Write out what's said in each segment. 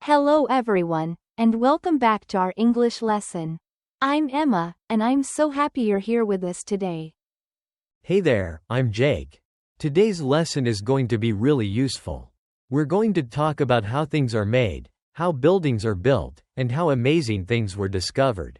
Hello everyone, and welcome back to our English lesson. I'm Emma, and I'm so happy you're here with us today. Hey there, I'm Jake. Today's lesson is going to be really useful. We're going to talk about how things are made, how buildings are built, and how amazing things were discovered.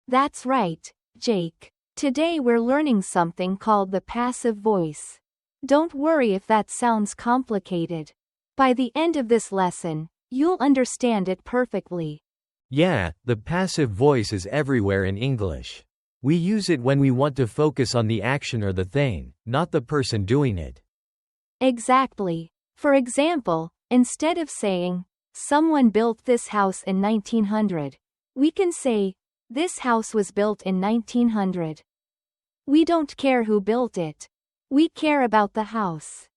That's right, Jake. Today we're learning something called the passive voice. Don't worry if that sounds complicated. By the end of this lesson, you'll understand it perfectly. Yeah, the passive voice is everywhere in English. We use it when we want to focus on the action or the thing, not the person doing it. Exactly. For example, instead of saying, someone built this house in 1900, we can say, this house was built in 1900. We don't care who built it. We care about the house.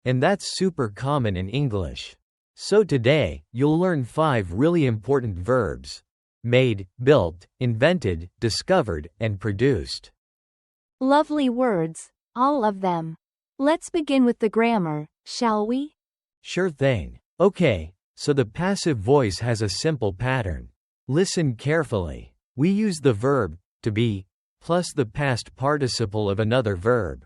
And that's super common in English. So today, you'll learn 5 really important verbs: made, built, invented, discovered, and produced. Lovely words, all of them. Let's begin with the grammar, shall we? Sure thing. Okay, so the passive voice has a simple pattern. Listen carefully. We use the verb, to be, plus the past participle of another verb.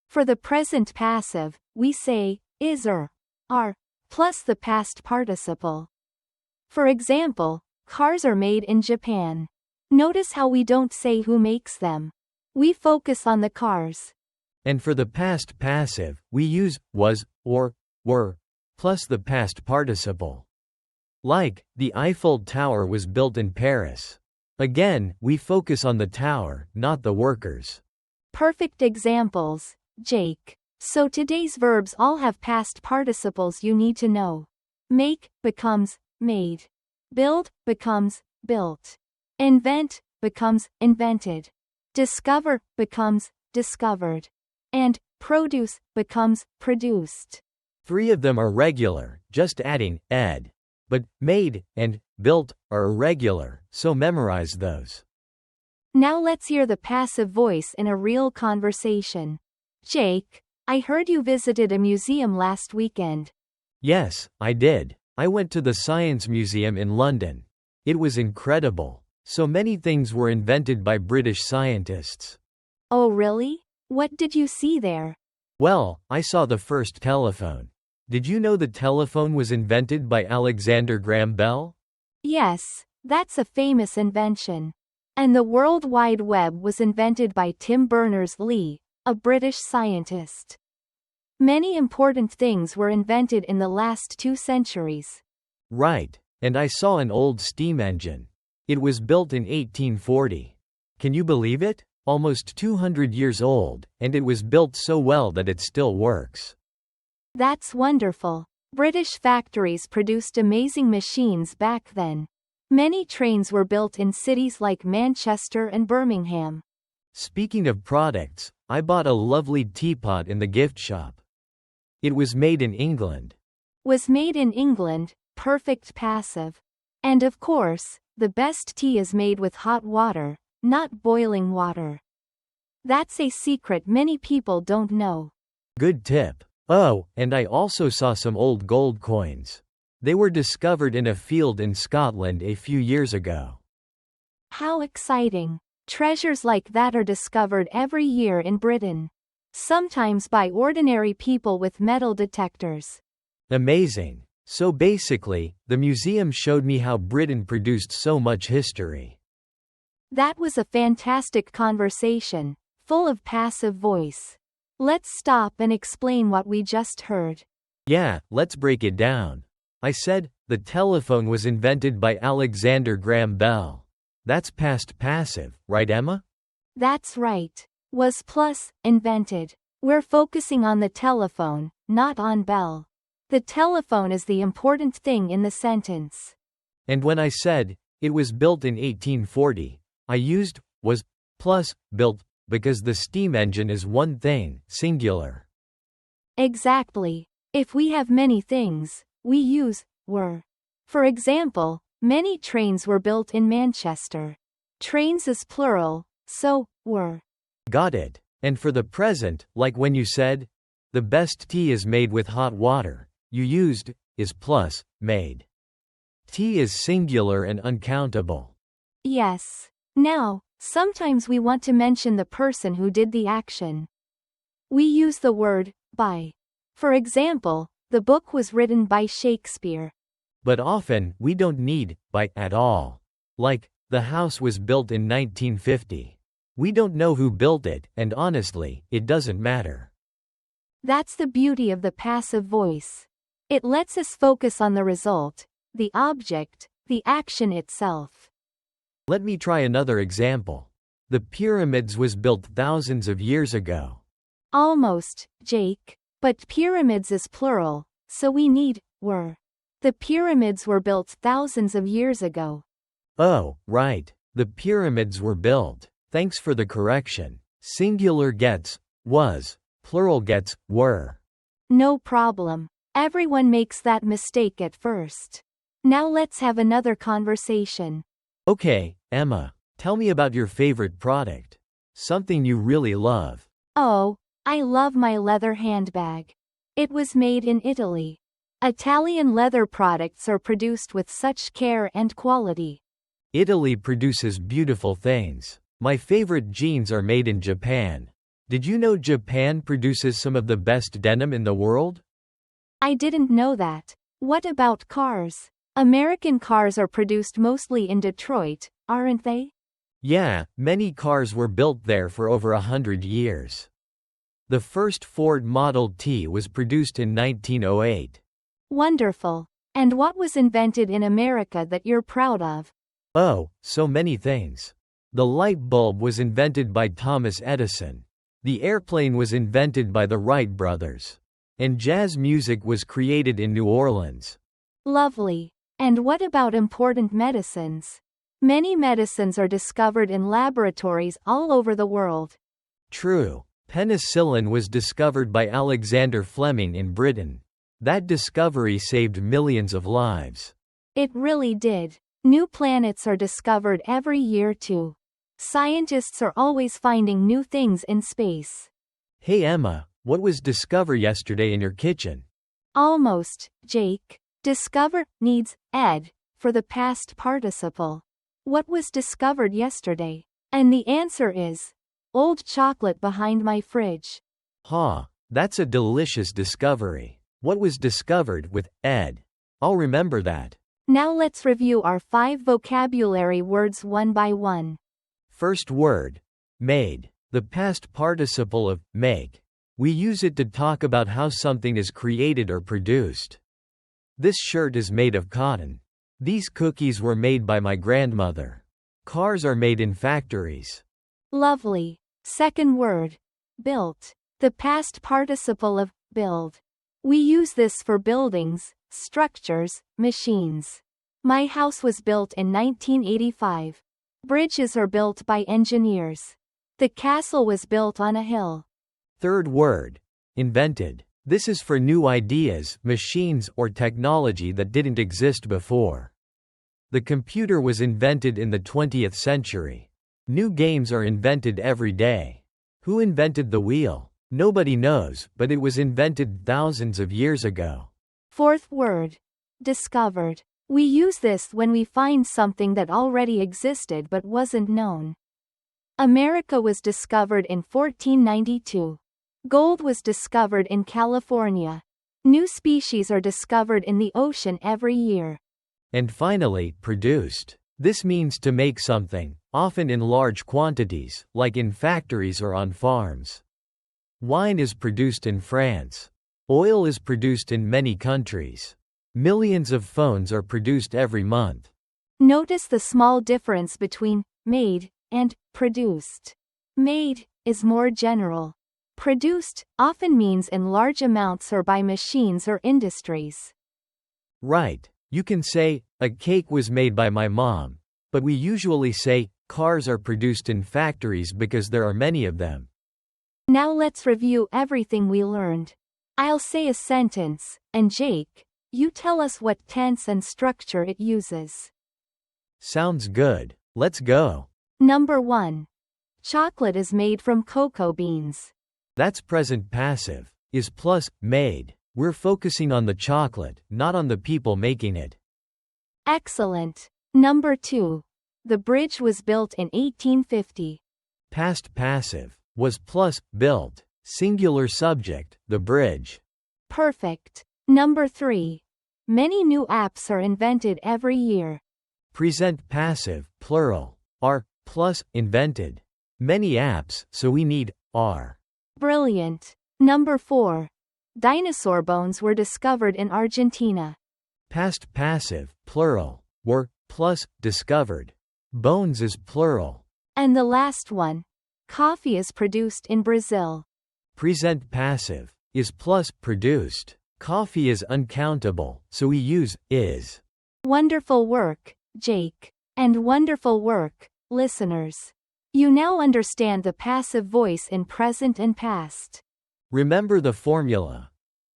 For the present passive, we say, is or are, plus the past participle. For example, cars are made in Japan. Notice how we don't say who makes them. We focus on the cars. And for the past passive, we use was, or, were, plus the past participle. Like, the Eiffel Tower was built in Paris. Again, we focus on the tower, not the workers. Perfect examples, Jake. So today's verbs all have past participles you need to know. Make becomes made. Build becomes built. Invent becomes invented. Discover becomes discovered. And produce becomes produced. 3 of them are regular, just adding ed. But made and built are irregular, so memorize those. Now let's hear the passive voice in a real conversation. Jake, I heard you visited a museum last weekend. Yes, I did. I went to the Science Museum in London. It was incredible. So many things were invented by British scientists. Oh really? What did you see there? Well, I saw the first telephone. Did you know the telephone was invented by Alexander Graham Bell? Yes, that's a famous invention. And the World Wide Web was invented by Tim Berners-Lee, a British scientist. Many important things were invented in the last 2 centuries. Right, and I saw an old steam engine. It was built in 1840. Can you believe it? Almost 200 years old, and it was built so well that it still works. That's wonderful. British factories produced amazing machines back then. Many trains were built in cities like Manchester and Birmingham. Speaking of products, I bought a lovely teapot in the gift shop. It was made in England. Was made in England, perfect passive. And of course, the best tea is made with hot water, not boiling water. That's a secret many people don't know. Good tip. Oh, and I also saw some old gold coins. They were discovered in a field in Scotland a few years ago. How exciting! Treasures like that are discovered every year in Britain. Sometimes by ordinary people with metal detectors. Amazing. So basically, the museum showed me how Britain produced so much history. That was a fantastic conversation, full of passive voice. Let's stop and explain what we just heard. Yeah, let's break it down. I said, the telephone was invented by Alexander Graham Bell. That's past passive, right Emma? That's right. Was plus, invented. We're focusing on the telephone, not on Bell. The telephone is the important thing in the sentence. And when I said, it was built in 1840, I used, was, plus, built, because the steam engine is one thing, singular. Exactly. If we have many things, we use, were. For example, many trains were built in Manchester. Trains is plural, so, were. Got it. And for the present, like when you said, the best tea is made with hot water, you used, is plus, made. T is singular and uncountable. Yes. Now, sometimes we want to mention the person who did the action. We use the word by. For example, the book was written by Shakespeare. But often, we don't need by at all. Like, the house was built in 1950. We don't know who built it, and honestly, it doesn't matter. That's the beauty of the passive voice. It lets us focus on the result, the object, the action itself. Let me try another example. The pyramids was built thousands of years ago. Almost, Jake. But pyramids is plural, so we need were. The pyramids were built thousands of years ago. Oh, right. The pyramids were built. Thanks for the correction. Singular gets was, plural gets were. No problem. Everyone makes that mistake at first. Now let's have another conversation. Okay, Emma, tell me about your favorite product. Something you really love. Oh, I love my leather handbag. It was made in Italy. Italian leather products are produced with such care and quality. Italy produces beautiful things. My favorite jeans are made in Japan. Did you know Japan produces some of the best denim in the world? I didn't know that. What about cars? American cars are produced mostly in Detroit, aren't they? Yeah, many cars were built there for over 100 years. The first Ford Model T was produced in 1908. Wonderful. And what was invented in America that you're proud of? Oh, so many things. The light bulb was invented by Thomas Edison. The airplane was invented by the Wright brothers. And jazz music was created in New Orleans. Lovely. And what about important medicines? Many medicines are discovered in laboratories all over the world. True. Penicillin was discovered by Alexander Fleming in Britain. That discovery saved millions of lives. It really did. New planets are discovered every year too. Scientists are always finding new things in space. Hey Emma, what was discovered yesterday in your kitchen? Almost, Jake. Discover needs ed for the past participle. What was discovered yesterday? And the answer is old chocolate behind my fridge. Ha, that's a delicious discovery. What was discovered with ed? I'll remember that. Now let's review our 5 vocabulary words one by one. First word, made. The past participle of make. We use it to talk about how something is created or produced. This shirt is made of cotton. These cookies were made by my grandmother. Cars are made in factories. Lovely. Second word, built. The past participle of build. We use this for buildings, structures, machines. My house was built in 1985. Bridges are built by engineers. The castle was built on a hill. Third word, invented. This is for new ideas, machines, or technology that didn't exist before. The computer was invented in the 20th century. New games are invented every day. Who invented the wheel? Nobody knows, but it was invented thousands of years ago. Fourth word, discovered. We use this when we find something that already existed but wasn't known. America was discovered in 1492. Gold was discovered in California. New species are discovered in the ocean every year. And finally, produced. This means to make something, often in large quantities, like in factories or on farms. Wine is produced in France. Oil is produced in many countries. Millions of phones are produced every month. Notice the small difference between made and produced. Made is more general. Produced often means in large amounts or by machines or industries. Right. You can say, a cake was made by my mom, but we usually say, cars are produced in factories because there are many of them. Now let's review everything we learned. I'll say a sentence, and Jake, you tell us what tense and structure it uses. Sounds good. Let's go. Number 1. Chocolate is made from cocoa beans. That's present passive. Is plus made. We're focusing on the chocolate, not on the people making it. Excellent. Number 2. The bridge was built in 1850. Past passive. Was plus built. Singular subject, the bridge. Perfect. Number 3. Many new apps are invented every year. Present passive, plural. Are plus invented. Many apps, so we need are. Brilliant. Number 4. Dinosaur bones were discovered in Argentina. Past passive, plural. Were plus discovered. Bones is plural. And the last one. Coffee is produced in Brazil. Present passive. Is plus produced. Coffee is uncountable, so we use is. Wonderful work, Jake. And wonderful work, listeners. You now understand the passive voice in present and past. Remember the formula.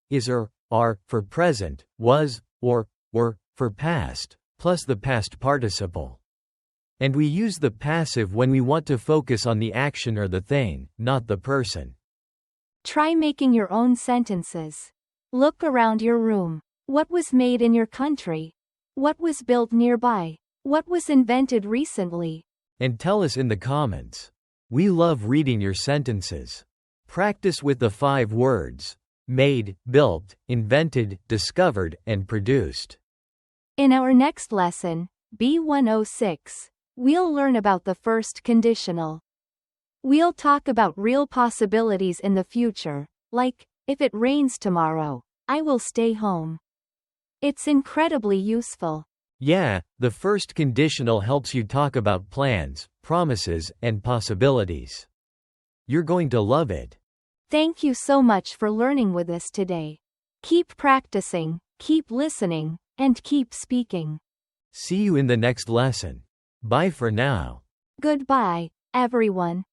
Is or are for present, was or were for past, plus the past participle. And we use the passive when we want to focus on the action or the thing, not the person. Try making your own sentences. Look around your room. What was made in your country? What was built nearby? What was invented recently? And tell us in the comments. We love reading your sentences. Practice with the 5 words: made, built, invented, discovered, and produced. In our next lesson, B106, we'll learn about the first conditional. We'll talk about real possibilities in the future, like, if it rains tomorrow, I will stay home. It's incredibly useful. Yeah, the first conditional helps you talk about plans, promises, and possibilities. You're going to love it. Thank you so much for learning with us today. Keep practicing, keep listening, and keep speaking. See you in the next lesson. Bye for now. Goodbye, everyone.